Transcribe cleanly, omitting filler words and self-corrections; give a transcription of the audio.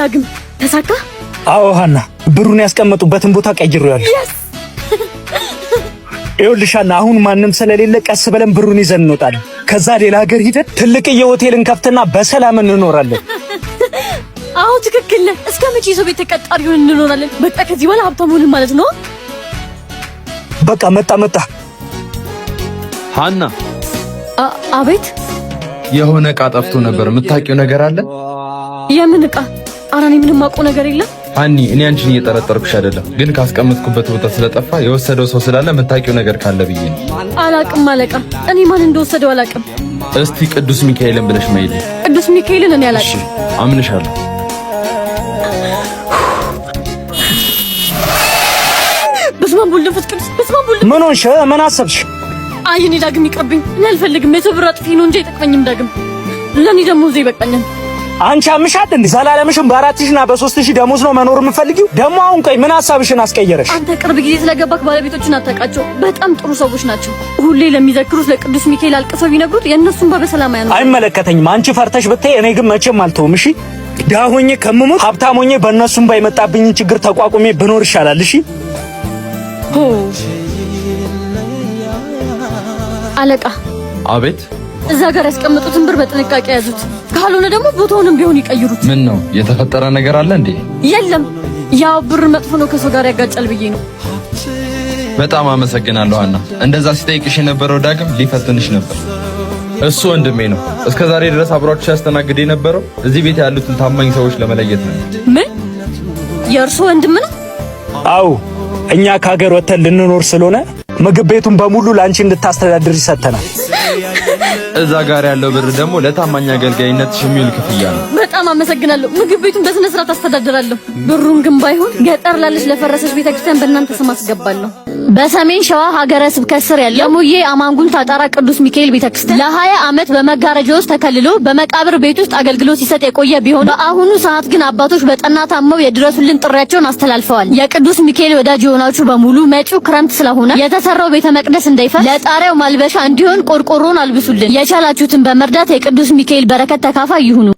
ዳግም ተሳካ? አዎ ሀና፣ ብሩን ያስቀመጡበትን ቦታ ቀይሬዋለሁ። ይኸውልሽ ሀና፣ አሁን ማንም ስለሌለ ቀስ ብለን ብሩን ይዘን እንወጣለን። ከዛ ሌላ ሀገር ሂደን ትልቅዬ ሆቴል እንከፍትና በሰላም እንኖራለን። አዎ ትክክል ነህ። እስከ መቼ ሰው ቤት ተቀጣሪ ሆነን እንኖራለን? በቃ ከዚህ በኋላ ሀብታም ሆነን ማለት ነው። በቃ መጣ። ሀና። አቤት። የሆነ ዕቃ ጠፍቶ ነበር። የምታውቂው ነገር አለ? የምን ዕቃ? ኧረ እኔ ምንም የማውቀው ነገር የለም። ሀኒ፣ እኔ አንቺን እየጠረጠርኩሽ አይደለም፣ ግን ካስቀመጥኩበት ቦታ ስለጠፋ የወሰደው ሰው ስላለ የምታውቂው ነገር ካለ ብዬ ነው። አላቅም አለቃ፣ እኔ ማን እንደወሰደው አላቅም። እስቲ ቅዱስ ሚካኤልን ብለሽ ማይል። ቅዱስ ሚካኤልን እኔ አላቅም። አምንሻለሁ። በስመ አብ ወወልድ ወመንፈስ ቅዱስ። በስመ አብ ወወልድ። ምን ሆንሽ? ምን አሰብሽ? አይ እኔ ዳግም ይቅርብኝ። እኔ አልፈልግም። የሰው ብር አጥፊ ነው እንጂ አይጠቅመኝም ዳግም። ለኔ ደሞዝ ይበቃኛል። አንቺ አምሻት እንዴ? ዘላለምሽን በ4000 እና በ3000 ደሞዝ ነው መኖር የምፈልጊው? ደግሞ አሁን ቆይ ምን ሐሳብሽን አስቀየረሽ? አንተ ቅርብ ጊዜ ስለገባክ ባለቤቶችን አታውቃቸው። በጣም ጥሩ ሰዎች ናቸው። ሁሌ ለሚዘክሩት ለቅዱስ ሚካኤል አልቅሰው ቢነግሩት የእነሱን በሰላም ያኖር። አይመለከተኝም። አንቺ ፈርተሽ ብታይ እኔ ግን መቼም አልተውም። እሺ ድሀ ሆኜ ከምሞት ሀብታም ሆኜ በእነሱም ባይመጣብኝ ችግር ተቋቁሜ ብኖር ይሻላል። እሺ አለቃ። አቤት። እዛ ጋር ያስቀመጡትን ብር በጥንቃቄ ያዙት። ካልሆነ ደግሞ ቦታውንም ቢሆን ይቀይሩት። ምን ነው የተፈጠረ ነገር አለ እንዴ? የለም፣ ያው ብር መጥፎ ነው ከሰው ጋር ያጋጫል ብዬ ነው። በጣም አመሰግናለሁ ሀና። እንደዛ ሲጠይቅሽ የነበረው ዳግም ሊፈትንሽ ነበር። እሱ ወንድሜ ነው። እስከ ዛሬ ድረስ አብሯችሁ ሲያስተናግድ የነበረው እዚህ ቤት ያሉትን ታማኝ ሰዎች ለመለየት ነው። ምን? የእርሱ ወንድም ነው? አዎ፣ እኛ ከሀገር ወተን ልንኖር ስለሆነ ምግብ ቤቱን በሙሉ ላንቺ እንድታስተዳድር ይሰተናል። እዛ ጋር ያለው ብር ደግሞ ለታማኝ አገልጋይነት የሚውል ክፍያ ነው። በጣም አመሰግናለሁ። ምግብ ቤቱን በስነ ስርዓት አስተዳድራለሁ። ብሩን ግን ባይሆን ገጠር ላለች ለፈረሰች ቤተክርስቲያን በእናንተ ስም አስገባለሁ። በሰሜን ሸዋ ሀገረ ስብከት ስር ያለው የሙዬ አማንጉል ታጣራ ቅዱስ ሚካኤል ቤተክርስቲያን ለ20 ዓመት በመጋረጃ ውስጥ ተከልሎ በመቃብር ቤት ውስጥ አገልግሎት ሲሰጥ የቆየ ቢሆን በአሁኑ ሰዓት ግን አባቶች በጠና ታመው የድረሱልን ጥሪያቸውን አስተላልፈዋል። የቅዱስ ሚካኤል ወዳጅ የሆናችሁ በሙሉ መጪው ክረምት ስለሆነ የተሰራው ቤተ መቅደስ እንዳይፈርስ ለጣሪያው ማልበሻ እንዲሆን ቆርቆሮን አልብሱልን። የቻላችሁትን በመርዳት የቅዱስ ሚካኤል በረከት ተካፋይ ይሁኑ።